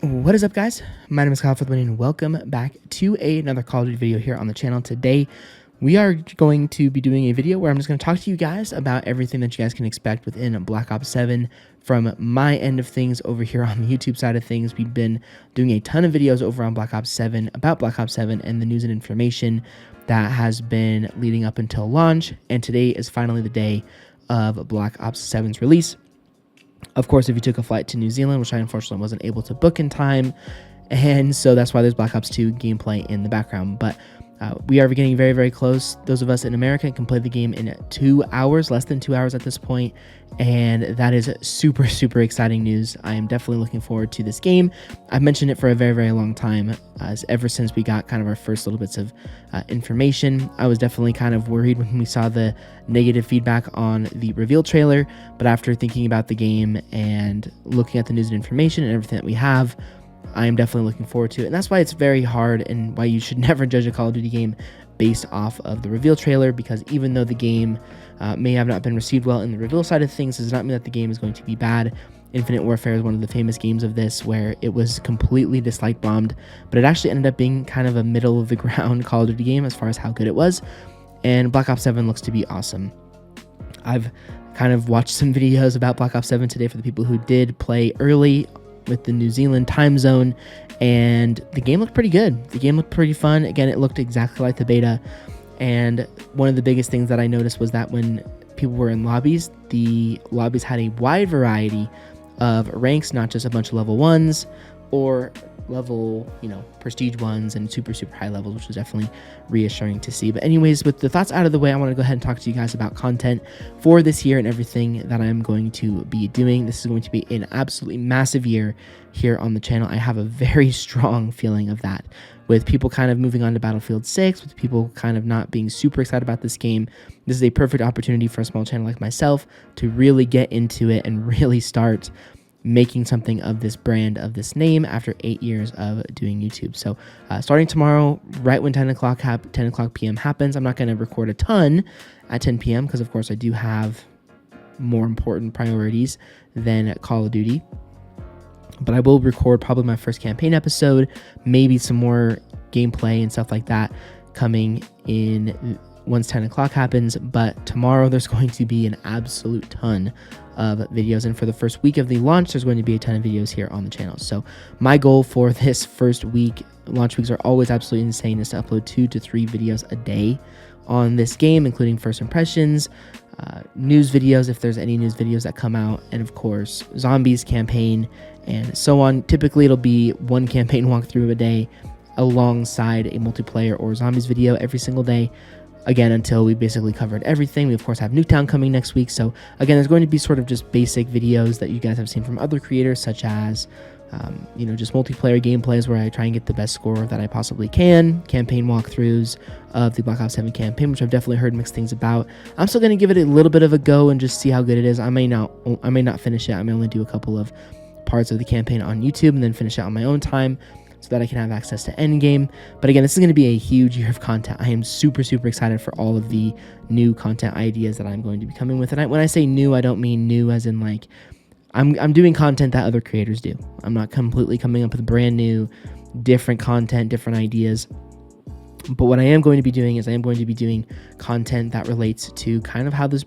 What is up, guys? My name is Kyle FtW and welcome back to another Call of Duty video here on the channel. Today we are going to be doing a video where I'm just going to talk to you guys about everything that you guys can expect within Black Ops 7 from my end of things over here on the YouTube side of things. We've been doing a ton of videos over on Black Ops 7 about Black Ops 7 and the news and information that has been leading up until launch, and today is finally the day of Black Ops 7's release. Of course, if you took a flight to New Zealand, which I unfortunately wasn't able to book in time, and so that's why there's Black Ops 2 gameplay in the background. But we are getting very, very close. Those of us in America can play the game in 2 hours, less than 2 hours at this point, and that is super, super exciting news. I am definitely looking forward to this game. I've mentioned it for a very, very long time, ever since we got kind of our first little bits of information. I was definitely kind of worried when we saw the negative feedback on the reveal trailer, but after thinking about the game and looking at the news and information and everything that we have, I am definitely looking forward to it. And that's why it's very hard and why you should never judge a Call of Duty game based off of the reveal trailer, because even though the game may have not been received well in the reveal side of things, does not mean that the game is going to be bad. Infinite Warfare is one of the famous games of this, where it was completely dislike bombed, but it actually ended up being kind of a middle of the ground Call of Duty game as far as how good it was. And Black Ops 7 looks to be awesome. I've kind of watched some videos about Black Ops 7 today for the people who did play early with the New Zealand time zone, and the game looked pretty good. The game looked pretty fun. Again, it looked exactly like the beta, and one of the biggest things that I noticed was that when people were in lobbies, the lobbies had a wide variety of ranks, not just a bunch of level 1s or level, prestige ones and super, super high levels, which was definitely reassuring to see. But anyways, with the thoughts out of the way, I want to go ahead and talk to you guys about content for this year and everything that I'm going to be doing. This is going to be an absolutely massive year here on the channel. I have a very strong feeling of that. With people kind of moving on to Battlefield 6, with people kind of not being super excited about this game, this is a perfect opportunity for a small channel like myself to really get into it and really start making something of this brand, of this name, after 8 years of doing YouTube. So starting tomorrow, right when 10 o'clock p.m. happens, I'm not going to record a ton at 10 p.m. because, of course, I do have more important priorities than Call of Duty. But I will record probably my first campaign episode, maybe some more gameplay and stuff like that coming in once 10 o'clock happens. But tomorrow there's going to be an absolute ton of videos, and for the first week of the launch there's going to be a ton of videos here on the channel. So my goal for this first week, launch weeks are always absolutely insane, is to upload 2 to 3 videos a day on this game, including first impressions, news videos if there's any news videos that come out, and of course zombies campaign and so on. Typically it'll be one campaign walkthrough a day alongside a multiplayer or zombies video every single day, again, until we basically covered everything. We of course have Nuketown coming next week, so again, there's going to be sort of just basic videos that you guys have seen from other creators, such as just multiplayer gameplays where I try and get the best score that I possibly can, campaign walkthroughs of the Black Ops 7 campaign, which I've definitely heard mixed things about. I'm still going to give it a little bit of a go and just see how good it is. I may not finish it. I may only do a couple of parts of the campaign on YouTube and then finish it on my own time, so that I can have access to endgame. But again, this is going to be a huge year of content. I am super, super excited for all of the new content ideas that I'm going to be coming with. And when I say new, I don't mean new as in like I'm doing content that other creators do. I'm not completely coming up with brand new, different content, different ideas. But what I am going to be doing is I am going to be doing content that relates to kind of how this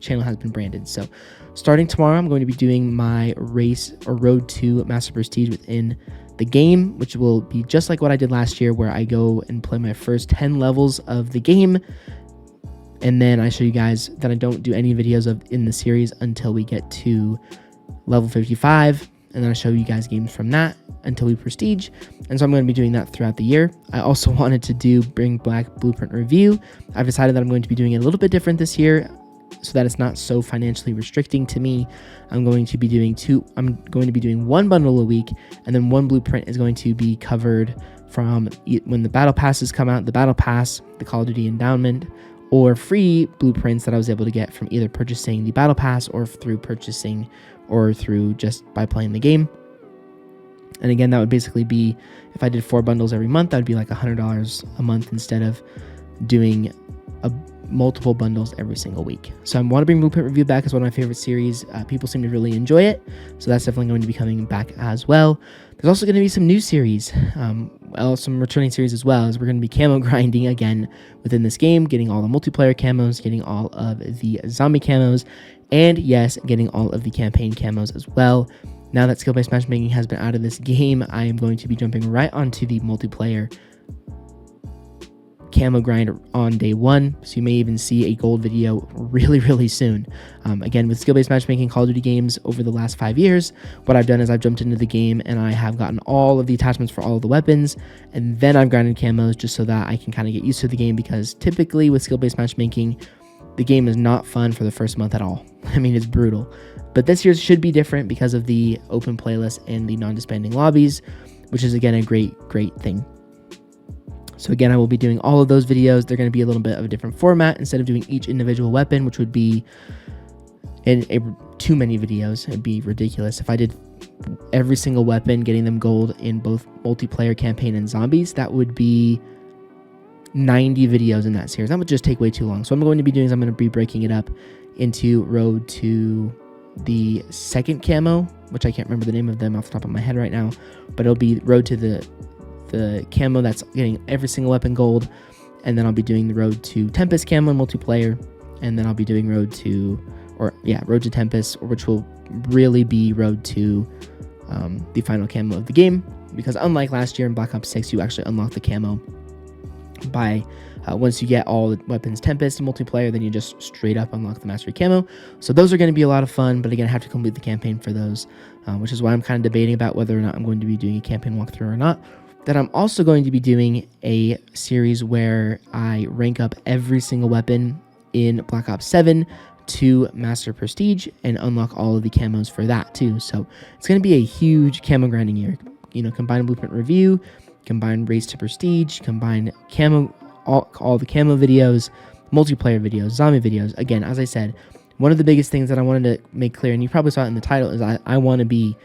channel has been branded. So starting tomorrow, I'm going to be doing my race or road to Master Prestige within the game, which will be just like what I did last year, where I go and play my first 10 levels of the game, and then I show you guys that I don't do any videos in the series until we get to level 55, and then I show you guys games from that until we prestige. And so I'm going to be doing that throughout the year. I also wanted to bring back Blueprint Review. I've decided that I'm going to be doing it a little bit different this year, so that it's not so financially restricting to me. I'm going to be doing one bundle a week, and then one blueprint is going to be covered from when the battle passes come out, the battle pass, the Call of Duty endowment, or free blueprints that I was able to get from either purchasing the battle pass or through purchasing or through just by playing the game. And again, that would basically be, if I did 4 bundles every month, that would be like $100 a month instead of doing multiple bundles every single week. So I want to bring Blueprint Review back as one of my favorite series. People seem to really enjoy it, so that's definitely going to be coming back as well. There's also going to be some new series, some returning series as well, as we're going to be camo grinding again within this game, getting all the multiplayer camos, getting all of the zombie camos, and yes, getting all of the campaign camos as well. Now that skill-based matchmaking has been out of this game, I am going to be jumping right onto the multiplayer camo grind on day one, so you may even see a gold video really soon. Again, with skill-based matchmaking Call of Duty games over the last 5 years, what I've done is I've jumped into the game and I have gotten all of the attachments for all of the weapons, and then I've grinded camos just so that I can kind of get used to the game, because typically with skill-based matchmaking, the game is not fun for the first month at all. I mean, it's brutal. But this year should be different because of the open playlist and the non-disbanding lobbies, which is again a great thing. So again, I will be doing all of those videos. They're going to be a little bit of a different format. Instead of doing each individual weapon, which would be too many videos, it'd be ridiculous. If I did every single weapon, getting them gold in both multiplayer, campaign, and zombies, that would be 90 videos in that series. That would just take way too long. So what I'm going to be doing is I'm going to be breaking it up into road to the second camo, which I can't remember the name of them off the top of my head right now, but it'll be road to the camo that's getting every single weapon gold, and then I'll be doing the road to Tempest camo in multiplayer, and then I'll be doing road to Tempest, which will really be road to the final camo of the game, because unlike last year in Black Ops 6, you actually unlock the camo by once you get all the weapons Tempest in multiplayer, then you just straight up unlock the mastery camo. So those are going to be a lot of fun, but again, I have to complete the campaign for those, which is why I'm kind of debating about whether or not I'm going to be doing a campaign walkthrough or not. Then I'm also going to be doing a series where I rank up every single weapon in Black Ops 7 to Master Prestige and unlock all of the camos for that too. So it's going to be a huge camo grinding year. You know, combine Blueprint Review, combine Race to Prestige, combine camo, all the camo videos, multiplayer videos, zombie videos. Again, as I said, one of the biggest things that I wanted to make clear, and you probably saw it in the title, is I want to be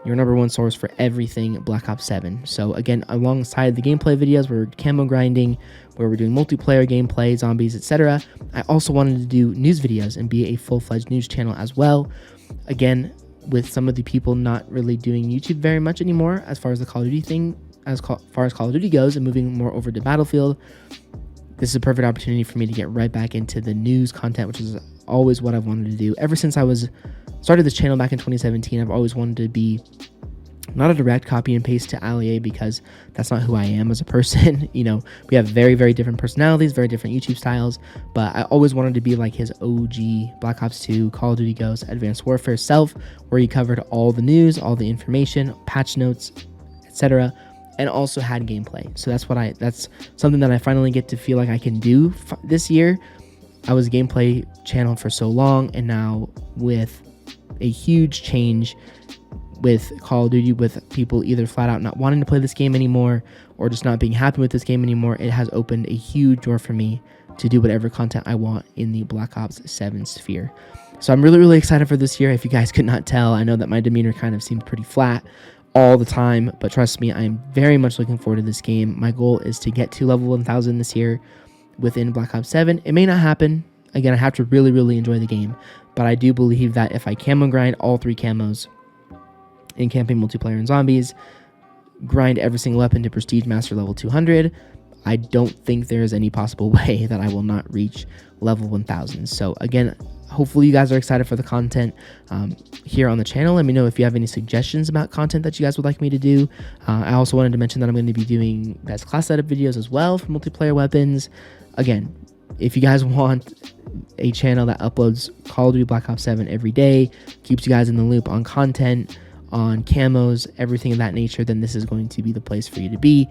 your #1 source for everything Black Ops 7. So again, alongside the gameplay videos where we're camo grinding, where we're doing multiplayer gameplay, zombies, etc., I also wanted to do news videos and be a full-fledged news channel as well. Again, with some of the people not really doing YouTube very much anymore as far as the Call of Duty thing, as far as Call of Duty goes, and moving more over to Battlefield, this is a perfect opportunity for me to get right back into the news content, which is always what I've wanted to do. Ever since I started this channel back in 2017, I've always wanted to be not a direct copy and paste to Allier, because that's not who I am as a person. You know, we have very different personalities, very different YouTube styles, but I always wanted to be like his OG Black Ops 2, Call of Duty Ghosts, Advanced Warfare self, where he covered all the news, all the information, patch notes, etc., and also had gameplay. So that's something that I finally get to feel like I can do this year. I was a gameplay channel for so long, and now with a huge change with Call of Duty, with people either flat out not wanting to play this game anymore or just not being happy with this game anymore, it has opened a huge door for me to do whatever content I want in the Black Ops 7 sphere. So I'm really excited for this year. If you guys could not tell, I know that my demeanor kind of seemed pretty flat all the time, but trust me, I am very much looking forward to this game. My goal is to get to level 1000 this year within Black Ops 7. It may not happen. Again, I have to really enjoy the game, but I do believe that if I camo grind all 3 camos in campaign, multiplayer, and zombies, grind every single weapon to Prestige Master level 200, I don't think there is any possible way that I will not reach level 1000. So again, hopefully you guys are excited for the content here on the channel. Let me know if you have any suggestions about content that you guys would like me to do. I also wanted to mention that I'm going to be doing best class setup videos as well for multiplayer weapons. Again, if you guys want a channel that uploads Call of Duty Black Ops 7 every day, keeps you guys in the loop on content, on camos, everything of that nature, then this is going to be the place for you to be.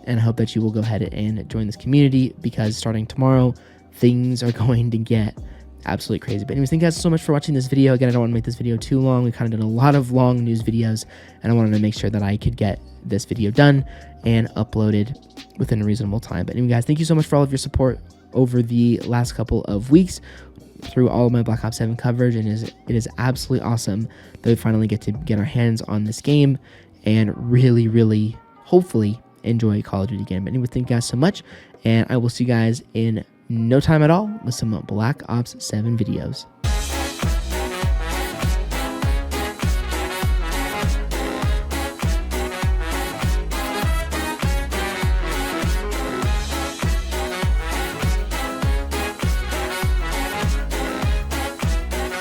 And I hope that you will go ahead and join this community, because starting tomorrow, things are going to get absolutely crazy. But anyways, thank you guys so much for watching this video. Again, I don't want to make this video too long. We kind of did a lot of long news videos, and I wanted to make sure that I could get this video done and uploaded within a reasonable time. But anyway, guys, thank you so much for all of your support over the last couple of weeks through all of my Black Ops 7 coverage, and it is absolutely awesome that we finally get to get our hands on this game and really hopefully enjoy Call of Duty again. But anyway, thank you guys so much, and I will see you guys in no time at all with some Black Ops 7 videos.